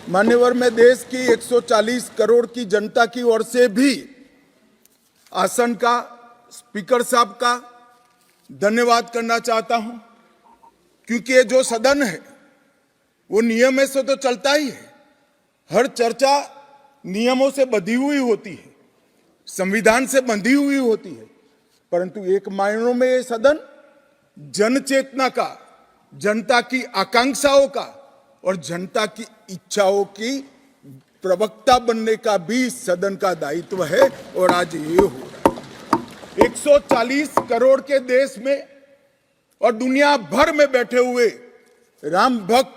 मान्यवर, मैं देश की 140 करोड़ की जनता की ओर से भी आसन का, स्पीकर साहब का धन्यवाद करना चाहता हूं, क्योंकि ये जो सदन है वो नियम से तो चलता ही है। हर चर्चा नियमों से बंधी हुई होती है, संविधान से बंधी हुई होती है, परंतु एक मायनों में ये सदन जन चेतना का, जनता की आकांक्षाओं का और जनता की इच्छाओं की प्रवक्ता बनने का भी सदन का दायित्व है। और आज ये हो रहा है। 140 करोड़ के देश में और दुनिया भर में बैठे हुए राम भक्त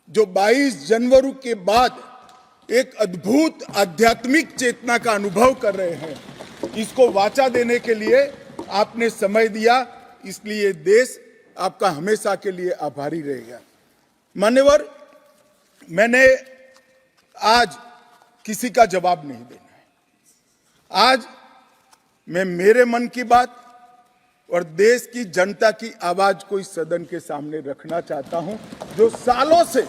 जो 22 जनवरी के बाद एक अद्भुत आध्यात्मिक चेतना का अनुभव कर रहे हैं, इसको वाचा देने के लिए आपने समय दिया, इसलिए देश आपका हमेशा के लिए आभारी रहेगा। मान्यवर, मैंने आज किसी का जवाब नहीं देना है। आज मैं मेरे मन की बात और देश की जनता की आवाज को इस सदन के सामने रखना चाहता हूं, जो सालों से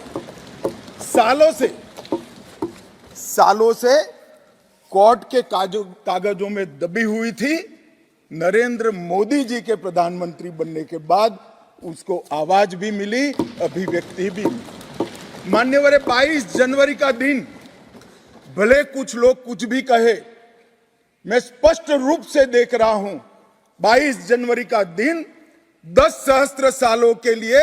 कोर्ट के कागजों में दबी हुई थी। नरेंद्र मोदी जी के प्रधानमंत्री बनने के बाद उसको आवाज भी मिली, अभिव्यक्ति भी मिली। मान्यवर, 22 जनवरी का दिन, भले कुछ लोग कुछ भी कहे, मैं स्पष्ट रूप से देख रहा हूं 22 जनवरी का दिन 10 सहस्त्र सालों के लिए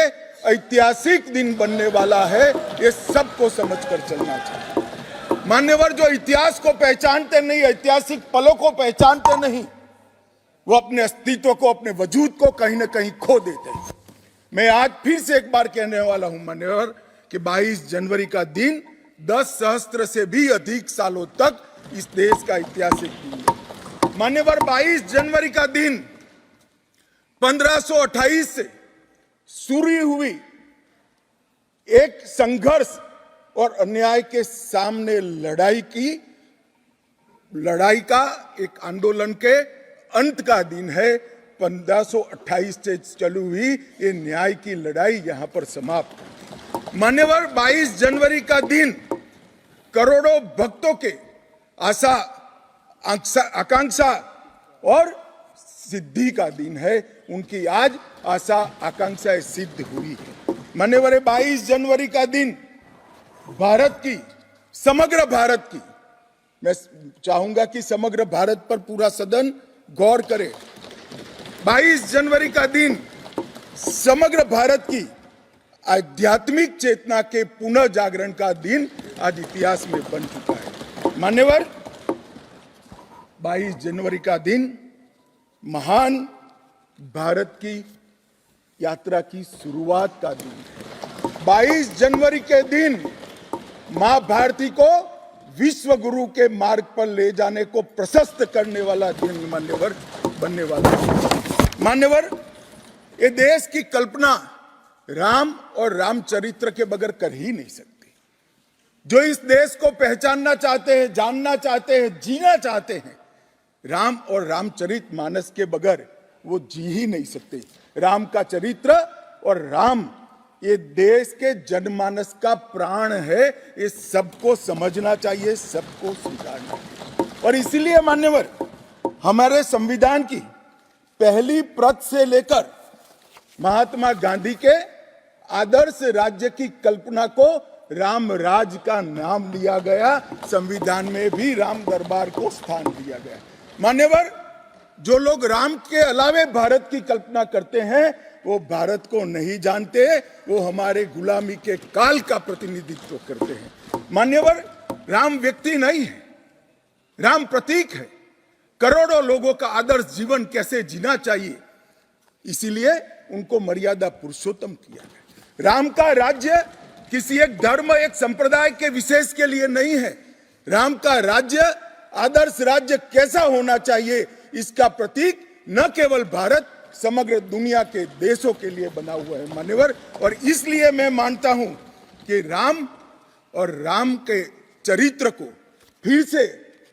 ऐतिहासिक दिन बनने वाला है। ये सबको समझकर चलना चाहिए। मान्यवर, जो इतिहास को पहचानते नहीं, ऐतिहासिक पलों को पहचानते नहीं, वो अपने अस्तित्व को, अपने वजूद को कहीं ना कहीं खो देते हैं। मैं आज फिर से एक बार कहने वाला हूं मान्यवर कि 22 जनवरी का दिन 10 सहस्त्र से भी अधिक सालों तक इस देश का ऐतिहासिक दिन है। मान्यवर, 22 जनवरी का दिन 1528 से शुरू हुई एक संघर्ष और अन्याय के सामने लड़ाई का एक आंदोलन के अंत का दिन है। 1528 से चली हुई ये न्याय की लड़ाई यहां पर समाप्त। मान्यवर, 22 जनवरी का दिन करोड़ों भक्तों के आशा, आकांक्षा और सिद्धि का दिन है। उनकी आज आशा आकांक्षाएं सिद्ध हुई है। मान्यवर, 22 जनवरी का दिन भारत की, समग्र भारत की, मैं चाहूंगा कि समग्र भारत पर पूरा सदन गौर करे। 22 जनवरी का दिन समग्र भारत की आध्यात्मिक चेतना के पुनः जागरण का दिन आज इतिहास में बन चुका है। मान्यवर, 22 जनवरी का दिन महान भारत की यात्रा की शुरुआत का दिन है। 22 जनवरी के दिन मां भारती को विश्व गुरु के मार्ग पर ले जाने को प्रशस्त करने वाला दिन मान्यवर बनने वाला है। मान्यवर, ये देश की कल्पना राम और रामचरित्र के बगैर कर ही नहीं सकती। जो इस देश को पहचानना चाहते हैं, जानना चाहते हैं, जीना चाहते हैं, राम और रामचरित मानस के बगैर वो जी ही नहीं सकते। राम का चरित्र और राम ये देश के जनमानस का प्राण है। ये सबको समझना चाहिए, सबको स्वीकारना चाहिए। और इसीलिए मान्यवर, हमारे संविधान की पहली प्रत से लेकर महात्मा गांधी के आदर्श राज्य की कल्पना को राम राज का नाम लिया गया। संविधान में भी राम दरबार को स्थान दिया गया। मान्यवर, जो लोग राम के अलावे भारत की कल्पना करते हैं वो भारत को नहीं जानते, वो हमारे गुलामी के काल का प्रतिनिधित्व करते हैं। मान्यवर, राम व्यक्ति नहीं है, राम प्रतीक है। करोड़ों लोगों का आदर्श जीवन कैसे जीना चाहिए, इसीलिए उनको मर्यादा पुरुषोत्तम किया गया। राम का राज्य किसी एक धर्म, एक संप्रदाय के विशेष के लिए नहीं है। राम का राज्य, आदर्श राज्य कैसा होना चाहिए, इसका प्रतीक न केवल भारत, समग्र दुनिया के देशों के लिए बना हुआ है मान्यवर। और इसलिए मैं मानता हूं कि राम और राम के चरित्र को फिर से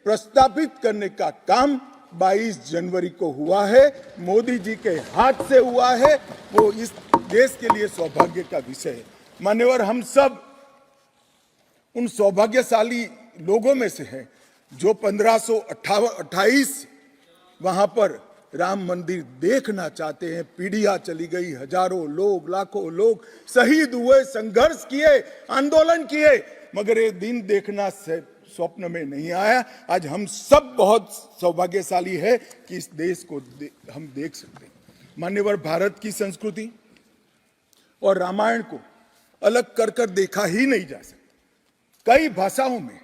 प्रस्तावित करने का काम 22 जनवरी को हुआ है, मोदी जी के हाथ से हुआ है। वो इस देश के लिए सौभाग्य का विषय है। मान्यवर, हम सब उन सौभाग्यशाली लोगों में से है जो 1528 वहां पर राम मंदिर देखना चाहते हैं। पीढ़ियां चली गई, हजारों लोग, लाखों लोग शहीद हुए, संघर्ष किए, आंदोलन किए, मगर ये दिन देखना स्वप्न में नहीं आया। आज हम सब बहुत सौभाग्यशाली है कि इस देश को हम देख सकते हैं। मान्यवर, भारत की संस्कृति और रामायण को अलग कर कर देखा ही नहीं जा सकता। कई भाषाओं में,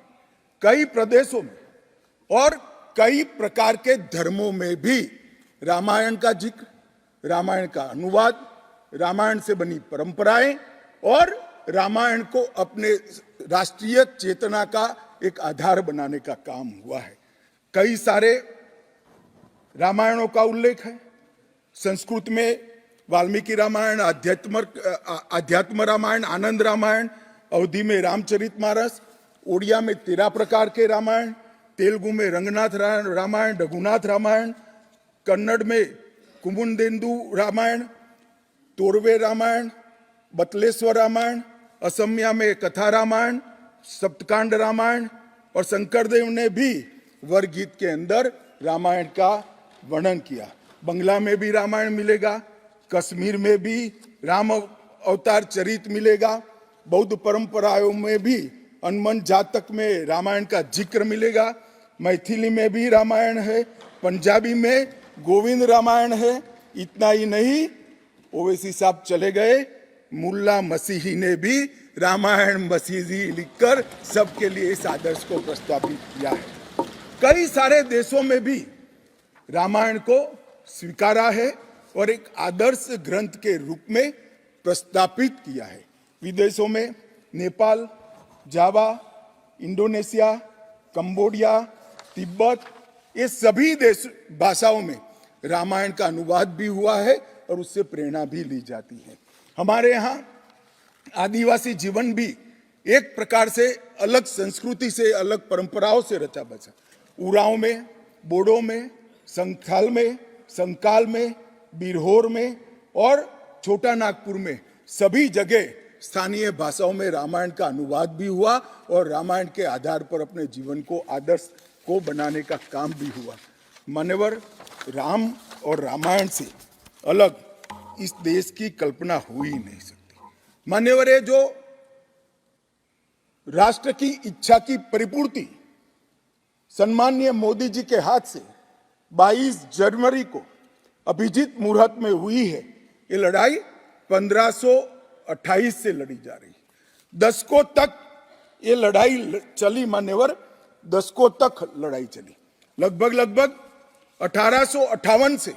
कई प्रदेशों में और कई प्रकार के धर्मों में भी रामायण का जिक्र, रामायण का अनुवाद, रामायण से बनी परंपराएं और रामायण को अपने राष्ट्रीय चेतना का एक आधार बनाने का काम हुआ है। कई सारे रामायणों का उल्लेख है। संस्कृत में वाल्मीकि रामायण, अध्यात्म रामायण, आनंद रामायण, अवधी में रामचरितमानस, ओडिया में 13 प्रकार के रामायण, तेलुगु में रंगनाथ रामायण, रघुनाथ रामायण, कन्नड़ में कुमुदेंदु रामायण, तोरवे रामायण, बतलेश्वर रामायण, असमिया में कथा रामायण, सप्तकांड रामायण और शंकरदेव ने भी वरगीत के अंदर रामायण का वर्णन किया। बंगला में भी रामायण मिलेगा, कश्मीर में भी राम अवतार चरित मिलेगा, बौद्ध परंपराओं में भी हनुमान जातक में रामायण का जिक्र मिलेगा, मैथिली में भी रामायण है, पंजाबी में गोविंद रामायण है। इतना ही नहीं, ओवैसी साहब चले गए, मुल्ला मसीही ने भी रामायण मसीही लिखकर सबके लिए इस आदर्श को प्रस्तावित किया है। कई सारे देशों में भी रामायण को स्वीकारा है और एक आदर्श ग्रंथ के रूप में प्रस्तावित किया है। विदेशों में नेपाल, जावा, इंडोनेशिया, कंबोडिया, तिब्बत, ये सभी देश भाषाओं में रामायण का अनुवाद भी हुआ है और उससे प्रेरणा भी ली जाती है। हमारे यहाँ आदिवासी जीवन भी एक प्रकार से अलग संस्कृति से, अलग परंपराओं से रचा बचा। उरांव में, बोडो में, संथाल में, संकाल में, बिरहोर में और छोटा नागपुर में सभी जगह स्थानीय भाषाओं में रामायण का अनुवाद भी हुआ और रामायण के आधार पर अपने जीवन को, आदर्श को बनाने का काम भी हुआ। मान्यवर, राम और रामायण से अलग इस देश की कल्पना हो ही नहीं सकती। मान्यवर, ये जो राष्ट्र की इच्छा की परिपूर्ति सम्माननीय मोदी जी के हाथ से 22 जनवरी को अभिजीत मुहूर्त में हुई है। ये लड़ाई 1528 से लड़ी जा रही है। दशकों तक ये लड़ाई चली। मान्यवर, दशकों तक लड़ाई चली। लगभग 1858 से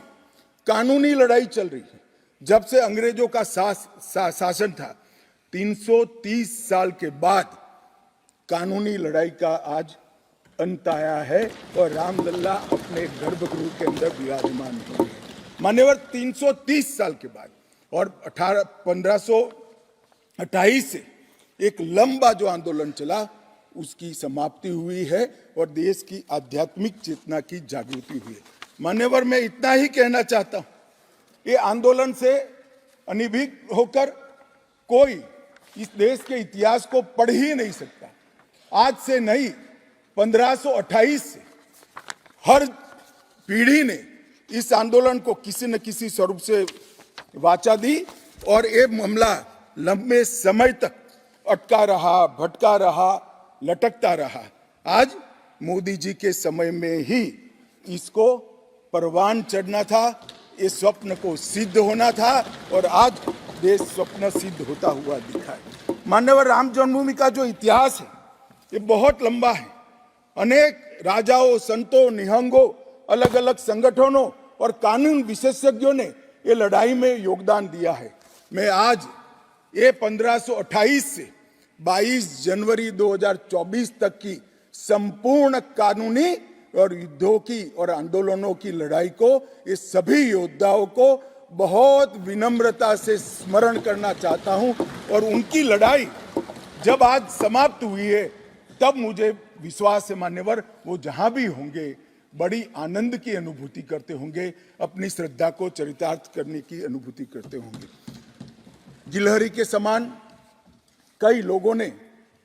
कानूनी लड़ाई चल रही है। जब से अंग्रेजों का शासन था, 330 साल के बाद कानूनी लड़ाई का आज अंत आया है और रामलल्ला अपने गर्भगृह के अंदर विराजमान हुए हैं। मान्यवर, 330 साल के बाद और 1528 से एक लंबा जो आंदोलन चला उसकी समाप्ति हुई है और देश की आध्यात्मिक चेतना की जागृति हुई है। मान्यवर, मैं इतना ही कहना चाहता हूं, ये आंदोलन से अनभिज्ञ होकर कोई इस देश के इतिहास को पढ़ ही नहीं सकता। आज से नहीं, 1528 से हर पीढ़ी ने इस आंदोलन को किसी न किसी स्वरूप से वाचा दी और ये मामला लंबे समय तक अटका रहा, भटका रहा, लटकता रहा। आज मोदी जी के समय में ही इसको परवान चढ़ना था, इस स्वप्न को सिद्ध होना था और आज देश स्वप्न सिद्ध होता हुआ दिखा है। मान्यवर, राम जन्मभूमि का जो इतिहास है ये बहुत लंबा है। अनेक राजाओं, संतों, निहंगों, अलग अलग संगठनों और कानून विशेषज्ञों ने ये लड़ाई में योगदान दिया है। मैं आज ये 1528 से 22 जनवरी 2024 तक की संपूर्ण कानूनी और युद्धों की और आंदोलनों की लड़ाई को, इस सभी योद्धाओं को बहुत विनम्रता से स्मरण करना चाहता हूं और उनकी लड़ाई जब आज समाप्त हुई है तब मुझे विश्वास है मान्यवर, वो जहां भी होंगे बड़ी आनंद की अनुभूति करते होंगे, अपनी श्रद्धा को चरितार्थ करने की अनुभूति करते होंगे। गिलहरी के समान कई लोगों ने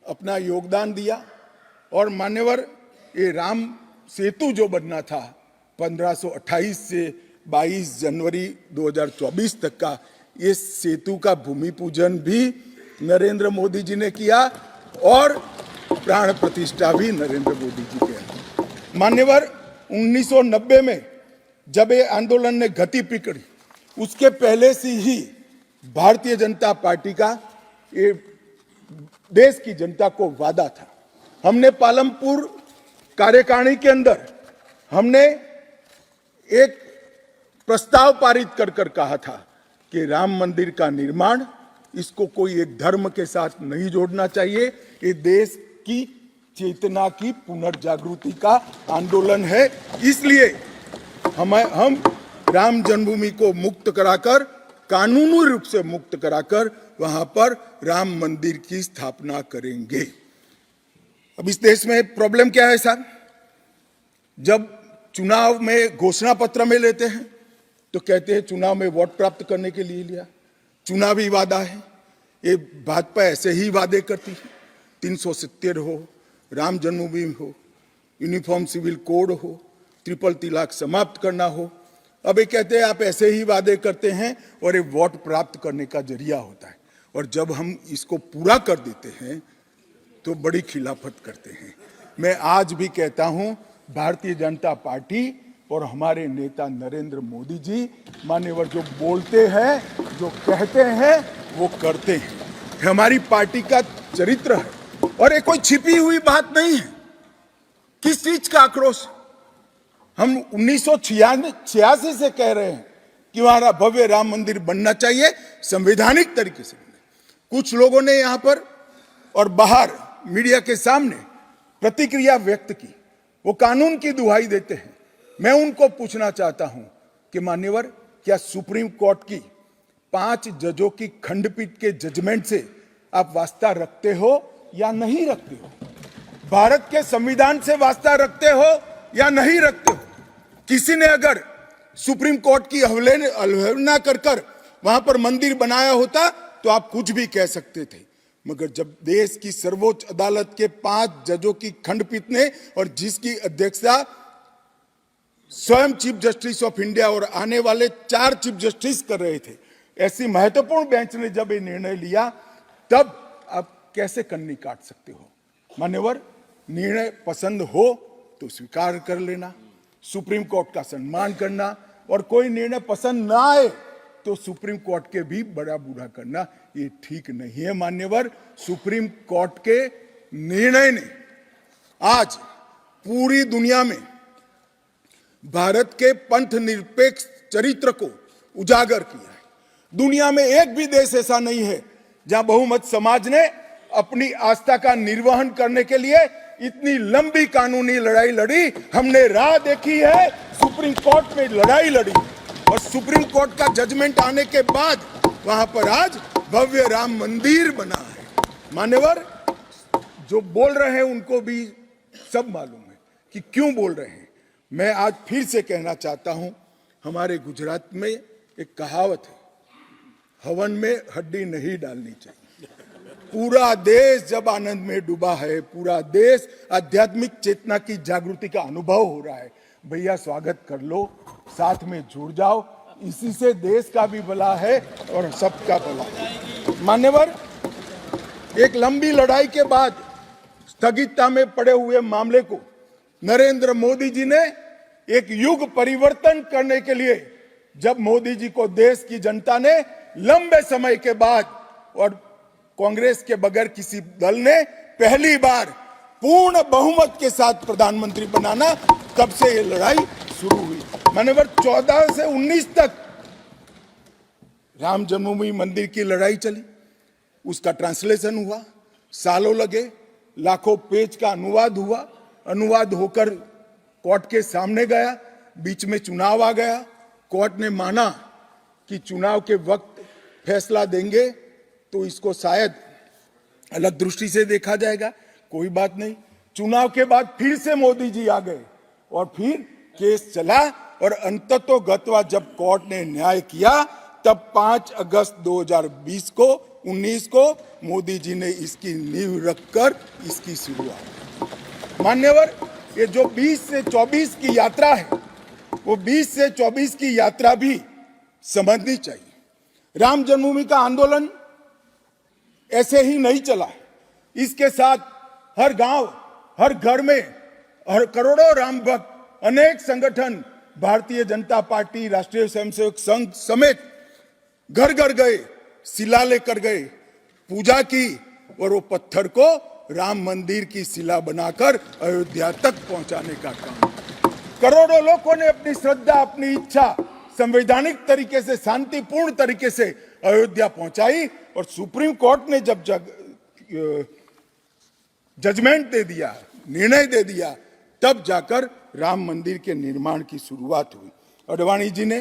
अपना योगदान दिया और मान्यवर ये राम सेतु जो बनना था 1528 से 22 जनवरी 2024 तक का, इस सेतु का भूमि पूजन भी नरेंद्र मोदी जी ने किया और प्राण प्रतिष्ठा भी नरेंद्र मोदी जी के। मान्यवर 1990 में जब ये आंदोलन ने गति पकड़ी, उसके पहले से ही भारतीय जनता पार्टी का ये देश की जनता को वादा था। हमने पालमपुर कार्यकारिणी के अंदर हमने एक प्रस्ताव पारित कर कहा था कि राम मंदिर का निर्माण, इसको कोई एक धर्म के साथ नहीं जोड़ना चाहिए। ये देश की चेतना की पुनर्जागृति का आंदोलन है। इसलिए हम राम जन्मभूमि को मुक्त कराकर, कानूनी रूप से मुक्त कराकर वहां पर राम मंदिर की स्थापना करेंगे। अब इस देश में प्रॉब्लम क्या है साहब? जब चुनाव में घोषणा पत्र में लेते हैं तो कहते हैं चुनाव में वोट प्राप्त करने के लिए लिया, चुनावी वादा है। ये भाजपा ऐसे ही वादे करती है, 370 हो, राम जन्मभूमि हो, यूनिफॉर्म सिविल कोड हो, ट्रिपल तलाक समाप्त करना हो। अब ये कहते हैं आप ऐसे ही वादे करते हैं और ये वोट प्राप्त करने का जरिया होता है, और जब हम इसको पूरा कर देते हैं तो बड़ी खिलाफत करते हैं। मैं आज भी कहता हूं भारतीय जनता पार्टी और हमारे नेता नरेंद्र मोदी जी मान्यवर जो बोलते हैं, जो कहते हैं, वो करते हैं। हमारी पार्टी का चरित्र है और ये कोई छिपी हुई बात नहीं है। किस चीज का आक्रोश? हम 1986 से कह रहे हैं कि हमारा भव्य राम मंदिर बनना चाहिए, संवैधानिक तरीके से। कुछ लोगों ने यहां पर और बाहर मीडिया के सामने प्रतिक्रिया व्यक्त की, वो कानून की दुहाई देते हैं। मैं उनको पूछना चाहता हूं कि मान्यवर, क्या सुप्रीम कोर्ट की 5 जजों की खंडपीठ के जजमेंट से आप वास्ता रखते हो या नहीं रखते हो? भारत के संविधान से वास्ता रखते हो या नहीं रखते हो? किसी ने अगर सुप्रीम कोर्ट की अवहेलना कर वहां पर मंदिर बनाया होता तो आप कुछ भी कह सकते थे, मगर जब देश की सर्वोच्च अदालत के 5 जजों की खंडपीठ ने, और जिसकी अध्यक्षता स्वयं चीफ जस्टिस ऑफ इंडिया और आने वाले 4 चीफ जस्टिस कर रहे थे, ऐसी महत्वपूर्ण बेंच ने जब ये निर्णय लिया, तब आप कैसे कन्नी काट सकते हो? मान्यवर, निर्णय पसंद हो तो स्वीकार कर लेना, सुप्रीम कोर्ट का सम्मान करना, और कोई निर्णय पसंद ना आए तो सुप्रीम कोर्ट के भी बड़ा बूढ़ा करना, ये ठीक नहीं है। मान्यवर, सुप्रीम कोर्ट के निर्णय ने आज पूरी दुनिया में भारत के पंथ निरपेक्ष चरित्र को उजागर किया है। दुनिया में एक भी देश ऐसा नहीं है जहां बहुमत समाज ने अपनी आस्था का निर्वहन करने के लिए इतनी लंबी कानूनी लड़ाई लड़ी। हमने राह देखी है, सुप्रीम कोर्ट में लड़ाई लड़ी, और सुप्रीम कोर्ट का जजमेंट आने के बाद वहां पर आज भव्य राम मंदिर बना है। मान्यवर, जो बोल रहे हैं उनको भी सब मालूम है कि क्यों बोल रहे हैं। मैं आज फिर से कहना चाहता हूं, हमारे गुजरात में एक कहावत है, हवन में हड्डी नहीं डालनी चाहिए। पूरा देश जब आनंद में डूबा है, पूरा देश आध्यात्मिक चेतना की जागृति का अनुभव हो रहा है, भैया स्वागत कर लो, साथ में जुड़ जाओ, इसी से देश का भी भला है और सबका भला है। मान्यवर, एक लंबी लड़ाई के बाद स्थगितता में पड़े हुए मामले को नरेंद्र मोदी जी ने एक युग परिवर्तन करने के लिए, जब मोदी जी को देश की जनता ने लंबे समय के बाद और कांग्रेस के बगैर किसी दल ने पहली बार पूर्ण बहुमत के साथ प्रधानमंत्री बनाना, तब से ये लड़ाई शुरू हुई। मान्यवर, 14 से 19 तक राम जन्मभूमि मंदिर की लड़ाई चली, उसका ट्रांसलेशन हुआ, सालों लगे, लाखों पेज का अनुवाद हुआ, अनुवाद होकर कोर्ट के सामने गया, बीच में चुनाव आ गया, कोर्ट ने माना कि चुनाव के वक्त फैसला देंगे तो इसको शायद अलग दृष्टि से देखा जाएगा, कोई बात नहीं। चुनाव के बाद फिर से मोदी जी आ गए और फिर केस चला, और अंततोगत्वा जब कोर्ट ने न्याय किया तब 5 अगस्त 2020 को 19 को मोदी जी ने इसकी नींव रखकर इसकी शुरुआत। मान्यवर, ये जो 20 से 24 की यात्रा है, वो 20 से 24 की यात्रा भी समझनी चाहिए। राम जन्मभूमि का आंदोलन ऐसे ही नहीं चला। इसके साथ हर गांव, हर घर में हर करोड़ों राम भक्त, अनेक संगठन, भारतीय जनता पार्टी, राष्ट्रीय स्वयंसेवक संघ समेत घर घर गए, शिला लेकर गए, पूजा की और वो पत्थर को राम मंदिर की शिला बनाकर अयोध्या तक पहुंचाने का काम। करोड़ों लोगों ने अपनी श्रद्धा, अपनी इच्छा संवैधानिक तरीके से, शांतिपूर्ण तरीके से अयोध्या पहुंचाई और सुप्रीम कोर्ट ने जब जजमेंट दे दिया, निर्णय दे दिया, तब जाकर राम मंदिर के निर्माण की शुरुआत हुई। अडवाणी जी ने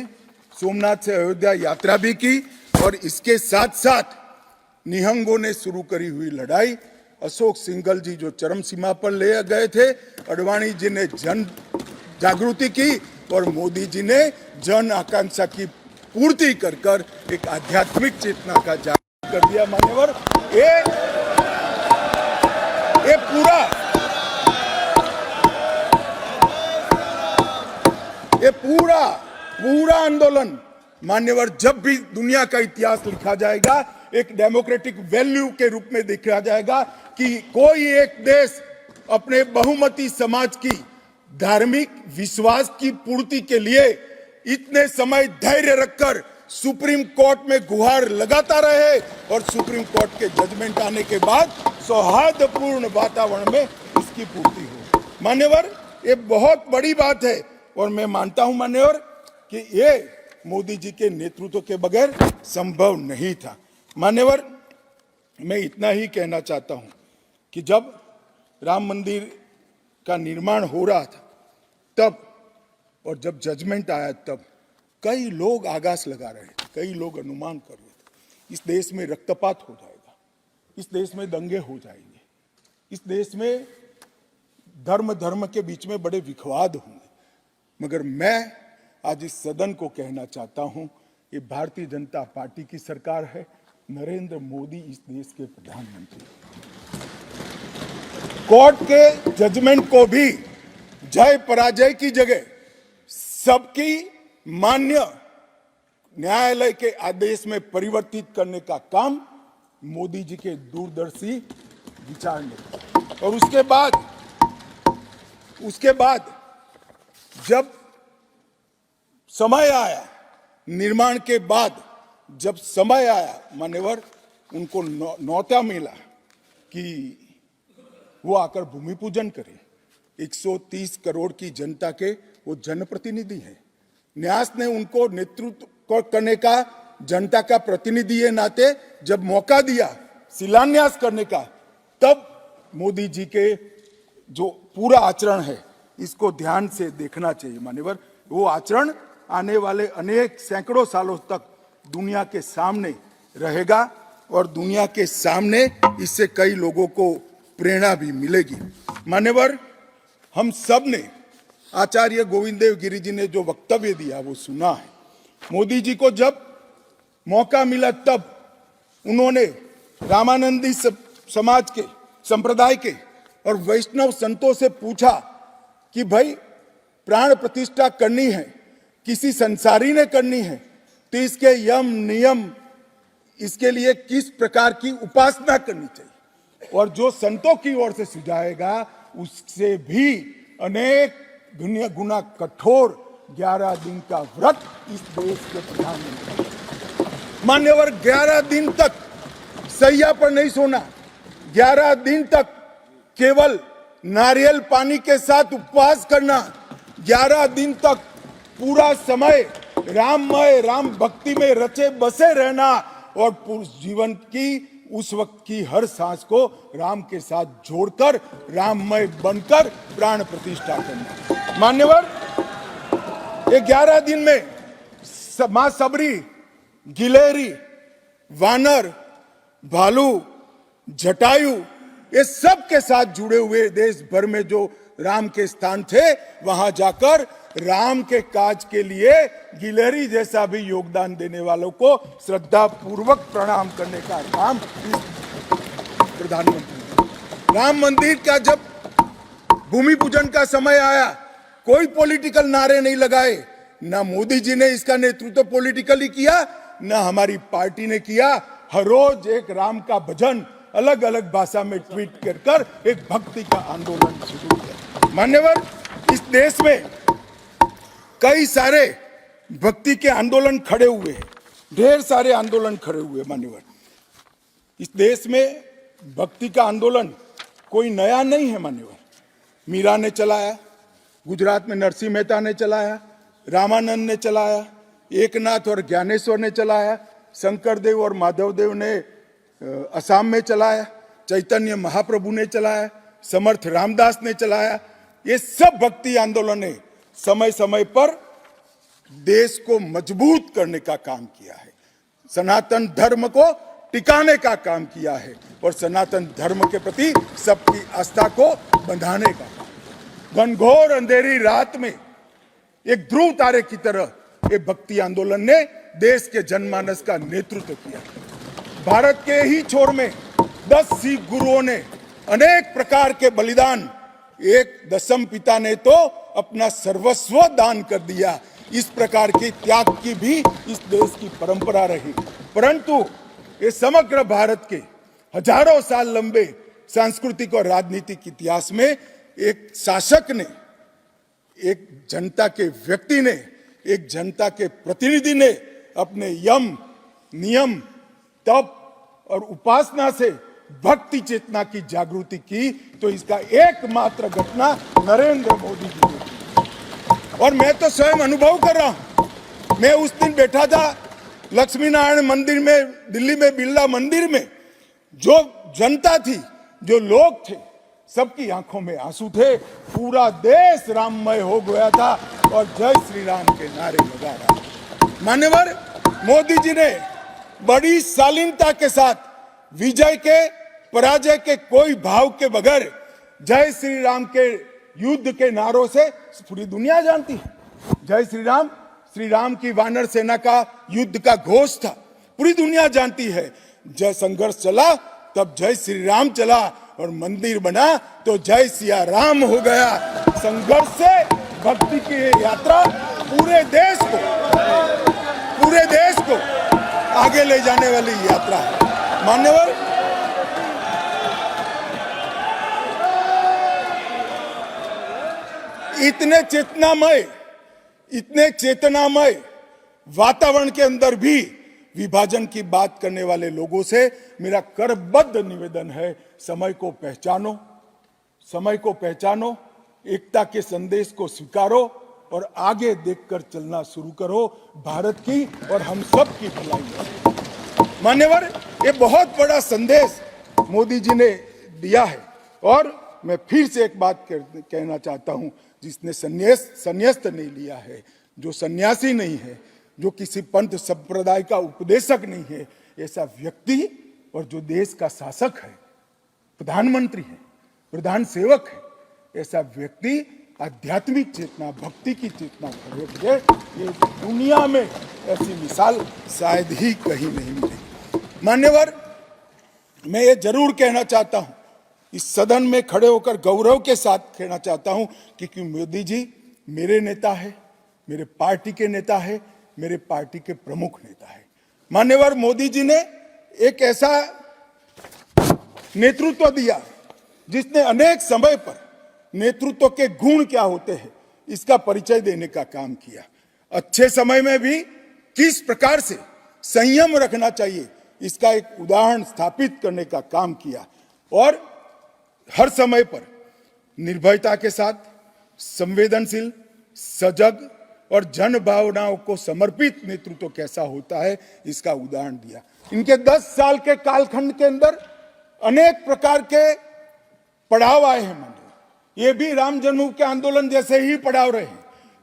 सोमनाथ से अयोध्या यात्रा भी की और इसके साथ साथ निहंगों ने शुरू करी हुई लड़ाई, अशोक सिंघल जी जो चरम सीमा पर ले गए थे, अडवाणी जी ने जन जागृति की और मोदी जी ने जन आकांक्षा की पूर्ति कर कर एक आध्यात्मिक चेतना का जागरण कर दिया। मान्यवर, ये पूरा आंदोलन मान्यवर जब भी दुनिया का इतिहास लिखा जाएगा, एक डेमोक्रेटिक वैल्यू के रूप में देखा जाएगा कि कोई एक देश अपने बहुमती समाज की धार्मिक विश्वास की पूर्ति के लिए इतने समय धैर्य रखकर सुप्रीम कोर्ट में गुहार लगाता रहे और सुप्रीम कोर्ट के जजमेंट आने के बाद सौहार्दपूर्ण वातावरण में इसकी पूर्ति हो। मान्यवर, ये बहुत बड़ी बात है और मैं मानता हूं मान्यवर कि ये मोदी जी के नेतृत्व के बगैर संभव नहीं था। मान्यवर, मैं इतना ही कहना चाहता हूं कि जब राम मंदिर का निर्माण हो रहा था तब और जब जजमेंट आया तब कई लोग आगास लगा रहे थे, कई लोग अनुमान कर रहे थे इस देश में रक्तपात हो जाएगा, इस देश में दंगे हो जाएंगे, इस देश में धर्म के बीच में बड़े विवाद होंगे। मगर मैं आज इस सदन को कहना चाहता हूं, ये भारतीय जनता पार्टी की सरकार है, नरेंद्र मोदी इस देश के प्रधानमंत्री। कोर्ट के जजमेंट को भी जय पराजय की जगह सबकी मान्य न्यायालय के आदेश में परिवर्तित करने का काम मोदी जी के दूरदर्शी विचार ने। और उसके बाद जब समय आया, निर्माण के बाद जब समय आया मान्यवर, उनको न्योता मिला कि वो आकर भूमि पूजन करें। 130 करोड़ की जनता के वो जनप्रतिनिधि हैं। न्यास ने उनको नेतृत्व करने का, जनता का प्रतिनिधि के नाते जब मौका दिया शिलान्यास करने का, तब मोदी जी के जो पूरा आचरण है इसको ध्यान से देखना चाहिए। मान्यवर, वो आचरण आने वाले अनेक सैकड़ों सालों तक दुनिया के सामने रहेगा और दुनिया के सामने इससे कई लोगों को प्रेरणा भी मिलेगी। मान्यवर, हम सब ने आचार्य गोविंद देव गिरि जी ने जो वक्तव्य दिया वो सुना है। मोदी जी को जब मौका मिला तब उन्होंने रामानंदी समाज के, संप्रदाय के और वैष्णव संतों से पूछा कि भाई प्राण प्रतिष्ठा करनी है, किसी संसारी ने करनी है, तो इसके यम नियम, इसके लिए किस प्रकार की उपासना करनी चाहिए, और जो संतों की ओर से सुझाएगा उससे भी अनेक गुना कठोर 11 दिन का व्रत इस देश के प्रधानमंत्री। मान्यवर, 11 दिन तक सैया पर नहीं सोना, 11 दिन तक केवल नारियल पानी के साथ उपवास करना, 11 दिन तक पूरा समय राममय, राम भक्ति में रचे बसे रहना और पूरे जीवन की उस वक्त की हर सांस को राम के साथ जोड़कर राममय बनकर प्राण प्रतिष्ठा करना। मान्यवर, ये 11 दिन में मां सबरी, गिलेरी, वानर, भालू, जटायु ये सब के साथ जुड़े हुए देश भर में जो राम के स्थान थे, वहां जाकर राम के काज के लिए गिलहरी जैसा भी योगदान देने वालों को श्रद्धा पूर्वक प्रणाम करने का काम प्रधानमंत्री। राम मंदिर का जब भूमि पूजन का समय आया, कोई पॉलिटिकल नारे नहीं लगाए, ना मोदी जी ने इसका नेतृत्व पॉलिटिकली किया, ना हमारी पार्टी ने किया। हर रोज एक राम का भजन अलग अलग भाषा में ट्वीट कर एक भक्ति का आंदोलन शुरू किया। मान्यवर, इस देश में कई सारे भक्ति के आंदोलन खड़े हुए हैं, ढेर सारे आंदोलन खड़े हुए। मान्यवर, इस देश में भक्ति का आंदोलन कोई नया नहीं है। मान्यवर, मीरा ने चलाया, गुजरात में नरसिंह मेहता ने चलाया, रामानंद ने चलाया, एकनाथ और ज्ञानेश्वर ने चलाया, शंकरदेव और माधवदेव ने असम में चलाया, चैतन्य महाप्रभु ने चलाया, समर्थ रामदास ने चलाया। ये सब भक्ति आंदोलन ने समय समय पर देश को मजबूत करने का काम किया है, सनातन धर्म को टिकाने का काम किया है और सनातन धर्म के प्रति सबकी आस्था को बंधाने का काम। घनघोर अंधेरी रात में एक ध्रुव तारे की तरह ये भक्ति आंदोलन ने देश के जनमानस का नेतृत्व किया। भारत के ही छोर में 10 सिख गुरुओं ने अनेक प्रकार के बलिदान, एक दशम पिता ने तो अपना सर्वस्व दान कर दिया। इस प्रकार के त्याग की भी इस देश की परंपरा रही, परंतु ये समग्र भारत के हजारों साल लंबे सांस्कृतिक और राजनीतिक इतिहास में एक शासक ने, एक जनता के व्यक्ति ने, एक जनता के प्रतिनिधि ने अपने यम, नियम, तप और उपासना से भक्ति चेतना की जागृति की, तो इसका एकमात्र घटना नरेंद्र मोदी जी ने की। और मैं तो स्वयं अनुभव कर रहा हूं। मैं उस दिन बैठा था लक्ष्मी नारायण मंदिर में, दिल्ली में बिरला मंदिर में, जो जनता थी, जो लोग थे, सबकी आंखों में आंसू थे। पूरा देश राममय हो गया था और जय श्री राम के नारे लगा रहा। मान्यवर, मोदी जी ने बड़ी शालीनता के साथ विजय के, पराजय के कोई भाव के बगैर जय श्री राम के युद्ध के नारों से पूरी दुनिया जानती है। जय श्री राम की वानर सेना का युद्ध का घोष था, पूरी दुनिया जानती है। जय संघर्ष चला तब जय श्री राम चला और मंदिर बना तो जय सिया राम हो गया। संघर्ष से भक्ति की यात्रा पूरे देश को आगे ले जाने वाली यात्रा है। मान्यवर, इतने चेतनामय वातावरण के अंदर भी विभाजन की बात करने वाले लोगों से मेरा करबद्ध निवेदन है, समय को पहचानो, एकता के संदेश को स्वीकारो और आगे देखकर चलना शुरू करो। भारत की और हम सब की भलाई है। मान्यवर, ये बहुत बड़ा संदेश मोदी जी ने दिया है और मैं फिर से एक बात कहना चाहता हूं, जिसने संन्यास्त नहीं लिया है, जो सन्यासी नहीं है, जो किसी पंथ संप्रदाय का उपदेशक नहीं है, ऐसा व्यक्ति और जो देश का शासक है, प्रधानमंत्री है, प्रधान सेवक है, ऐसा व्यक्ति आध्यात्मिक चेतना, भक्ति की चेतना खड़े हुए, ये दुनिया में ऐसी मिसाल शायद ही कहीं नहीं मिली। मान्यवर, मैं ये जरूर कहना चाहता हूं, इस सदन में खड़े होकर गौरव के साथ कहना चाहता हूं कि मोदी जी मेरे नेता है, मेरे पार्टी के नेता है, मेरे पार्टी के प्रमुख नेता है। मान्यवर, मोदी जी ने एक ऐसा नेतृत्व दिया जिसने अनेक समय पर नेतृत्व के गुण क्या होते हैं इसका परिचय देने का काम किया। अच्छे समय में भी किस प्रकार से संयम रखना चाहिए इसका एक उदाहरण स्थापित करने का काम किया और हर समय पर निर्भयता के साथ संवेदनशील, सजग और जन भावनाओं को समर्पित नेतृत्व कैसा होता है इसका उदाहरण दिया। इनके 10 साल के कालखंड के अंदर अनेक प्रकार के पड़ाव आए हैं। ये भी राम जन्मभूमि के आंदोलन जैसे ही पड़ाव रहे,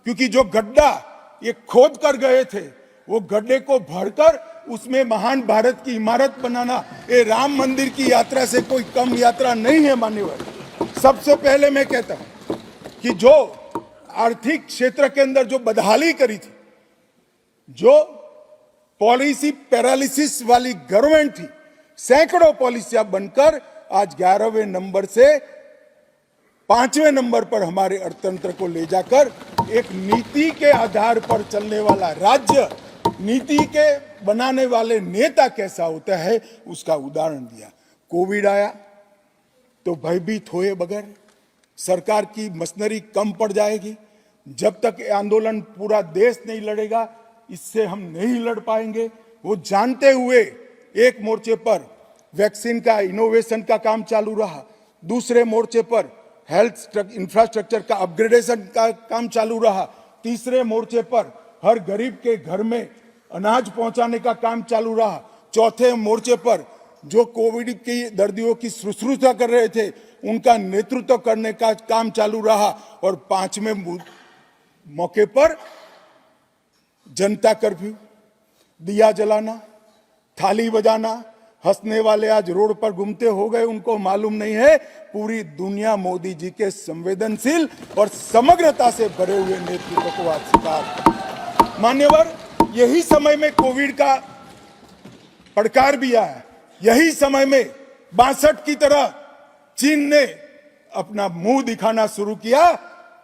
क्योंकि जो गड्ढा ये खोद कर गए थे वो गड्ढे को भरकर उसमें महान भारत की इमारत बनाना, ये राम मंदिर की यात्रा से कोई कम यात्रा नहीं है मान्यवर। सबसे पहले मैं कहता हूं कि जो आर्थिक क्षेत्र के अंदर जो बदहाली करी थी, जो पॉलिसी पैरालिसिस वाली गवर्नमेंट थी, सैकड़ों पॉलिसियां बनकर आज 11वें नंबर से 5वें नंबर पर हमारे अर्थतंत्र को ले जाकर एक नीति के आधार पर चलने वाला राज्य, नीति के बनाने वाले नेता कैसा होता है उसका उदाहरण दिया। कोविड आया तो भयभीत हुए बगैर, सरकार की मशीनरी कम पड़ जाएगी, जब तक आंदोलन पूरा देश नहीं लड़ेगा इससे हम नहीं लड़ पाएंगे, वो जानते हुए एक मोर्चे पर वैक्सीन का इनोवेशन का काम चालू रहा, दूसरे मोर्चे पर हेल्थ इंफ्रास्ट्रक्चर का अपग्रेडेशन का काम चालू रहा, तीसरे मोर्चे पर हर गरीब के घर में अनाज पहुंचाने का काम चालू रहा, चौथे मोर्चे पर जो कोविड की दर्दियों की शुश्रूषा कर रहे थे उनका नेतृत्व करने का काम चालू रहा, और 5वें मौके पर जनता कर्फ्यू, दिया जलाना, थाली बजाना, हंसने वाले आज रोड पर घूमते हो गए, उनको मालूम नहीं है पूरी दुनिया मोदी जी के संवेदनशील और समग्रता से भरे हुए नेतृत्व को आज स्वीकार। मान्यवर, यही समय में कोविड का पड़कार भी आया, यही समय में 62 की तरह चीन ने अपना मुंह दिखाना शुरू किया,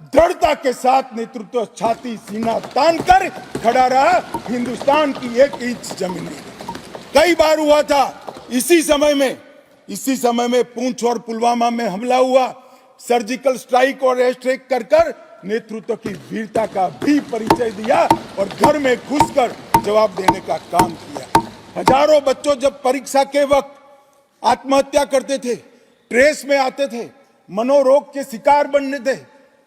दृढ़ता के साथ नेतृत्व छाती सीना तान कर खड़ा रहा, हिंदुस्तान की 1 इंच जमीन नहीं। कई बार हुआ था इसी समय में पूंछ और पुलवामा में हमला हुआ, सर्जिकल स्ट्राइक और एयर स्ट्राइक कर नेतृत्व की वीरता का भी परिचय दिया और घर में घुसकर जवाब देने का काम किया। हजारों बच्चों जब परीक्षा के वक्त आत्महत्या करते थे, ट्रेस में आते थे, मनोरोग के शिकार बनने थे,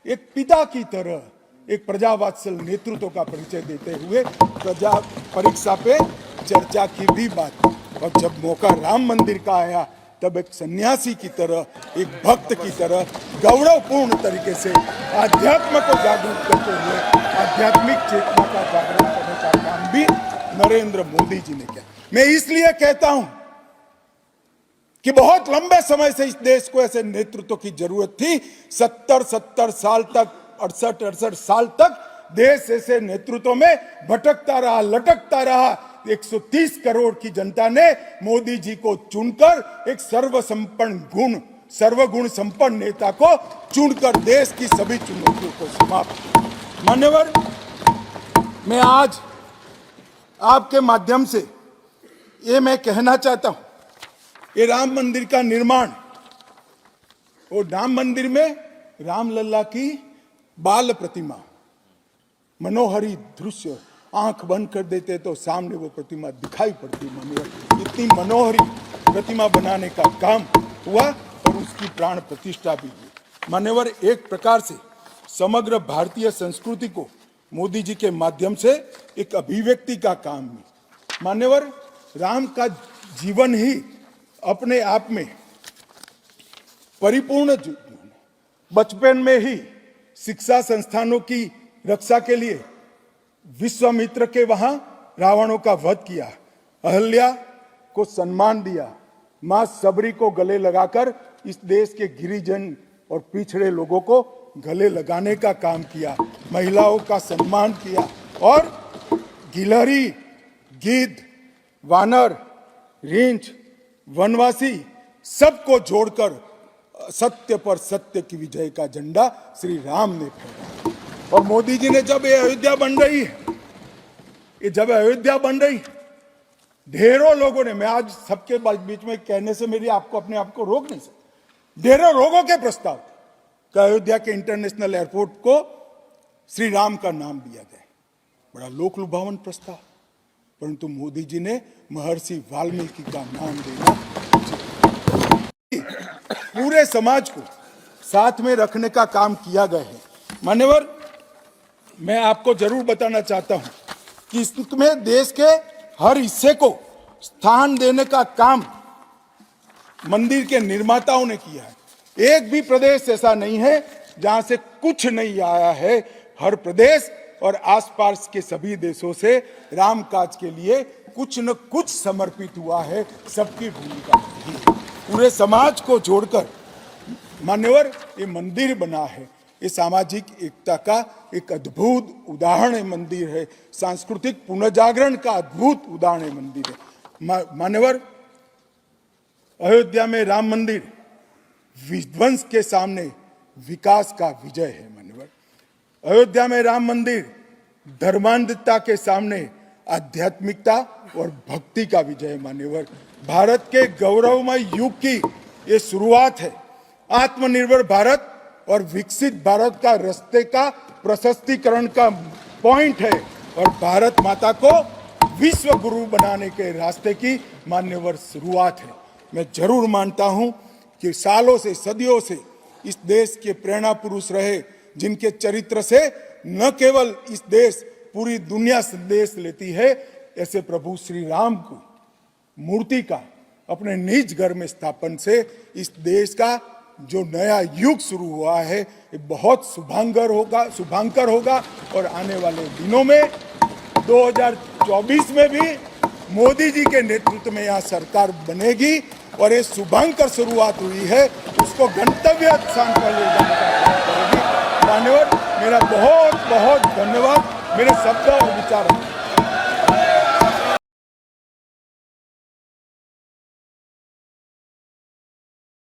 एक पिता की तरह एक प्रजावात्सल नेतृत्व का परिचय देते हुए प्रजा परीक्षा पे चर्चा की भी बात। और जब मौका राम मंदिर का आया तब एक सन्यासी की तरह, एक भक्त की तरह गौरवपूर्ण तरीके से आध्यात्म को जागरूक करते हुए आध्यात्मिक चेतना का जागरण करने का काम भी नरेंद्र मोदी जी ने किया। मैं इसलिए कहता हूं कि बहुत लंबे समय से इस देश को ऐसे नेतृत्व की जरूरत थी। 70 साल तक, 68 साल तक देश ऐसे नेतृत्व में भटकता रहा, लटकता रहा। 130 करोड़ की जनता ने मोदी जी को चुनकर एक सर्वगुण संपन्न नेता को चुनकर देश की सभी चुनौतियों को समाप्त। मान्यवर, मैं आज आपके माध्यम से ये मैं कहना चाहता हूं, ये राम मंदिर का निर्माण, और राम मंदिर में रामलला की बाल प्रतिमा, मनोहरी दृश्य, आंख बंद कर देते तो सामने वो प्रतिमा दिखाई पड़ती। इतनी मनोहरी प्रतिमा बनाने का काम हुआ और उसकी प्राण प्रतिष्ठा भी हुई। मान्यवर, एक प्रकार से समग्र भारतीय संस्कृति को मोदी जी के माध्यम से एक अभिव्यक्ति का काम हुई। मान्यवर, राम का जीवन ही अपने आप में परिपूर्ण जीवन। बचपन में ही शिक्षा संस्थानों की रक्षा के लिए विश्वामित्र के वहां रावणों का वध किया, अहल्या को सम्मान दिया, मां सबरी को गले लगाकर इस देश के गिरिजन और पिछड़े लोगों को गले लगाने का काम किया, महिलाओं का सम्मान किया, और गिलहरी, गिद्ध, वानर, रींछ, वनवासी सबको जोड़कर सत्य पर सत्य की विजय का झंडा श्री राम ने फहराया। और मोदी जी ने जब ये अयोध्या बन रही है, ढेरों लोगों ने, मैं आज सबके बीच में कहने से मेरी आपको अपने आप को रोक नहीं सकता, ढेरों लोगों के प्रस्ताव कि अयोध्या के इंटरनेशनल एयरपोर्ट को श्री राम का नाम दिया जाए। बड़ा लोक लुभावन प्रस्ताव, परंतु मोदी जी ने महर्षि वाल्मीकि का नाम देना, पूरे समाज को साथ में रखने का काम किया गया है। मान्यवर, मैं आपको जरूर बताना चाहता हूं कि इसमें देश के हर हिस्से को स्थान देने का काम मंदिर के निर्माताओं ने किया है। एक भी प्रदेश ऐसा नहीं है जहां से कुछ नहीं आया है। हर प्रदेश और आसपास के सभी देशों से राम काज के लिए कुछ न कुछ समर्पित हुआ है। सबकी भूमिका रही है। पूरे समाज को जोड़कर मान्यवर ये मंदिर बना है। ये सामाजिक एकता का एक अद्भुत उदाहरण है मंदिर है। सांस्कृतिक पुनर्जागरण का अद्भुत उदाहरण है मंदिर है। मान्यवर, अयोध्या में राम मंदिर विध्वंस के सामने विकास का विजय है। मान्यवर, अयोध्या में राम मंदिर धर्मांधता के सामने आध्यात्मिकता और भक्ति का विजय है। मान्यवर, भारत के गौरवमय युग की ये शुरुआत है। आत्मनिर्भर भारत और विकसित भारत का रास्ते का प्रशस्तीकरण का पॉइंट है और भारत माता को विश्व गुरु बनाने के रास्ते की मान्यवर शुरुआत है। मैं जरूर मानता हूं कि सालों से सदियों से इस देश के प्रेरणा पुरुष रहे, जिनके चरित्र से न केवल इस देश पूरी दुनिया संदेश लेती है, ऐसे प्रभु श्री राम को मूर्ति का अपने निज घर में स्थापन से इस देश का जो नया युग शुरू हुआ है ये बहुत शुभांकर होगा और आने वाले दिनों में 2024 में भी मोदी जी के नेतृत्व में यहाँ सरकार बनेगी और ये शुभांकर शुरुआत हुई है, उसको गंतव्य स्थान पर ले जाने का प्रयास करेगी। मान्यवर, मेरा बहुत बहुत धन्यवाद। मेरे शब्द और विचार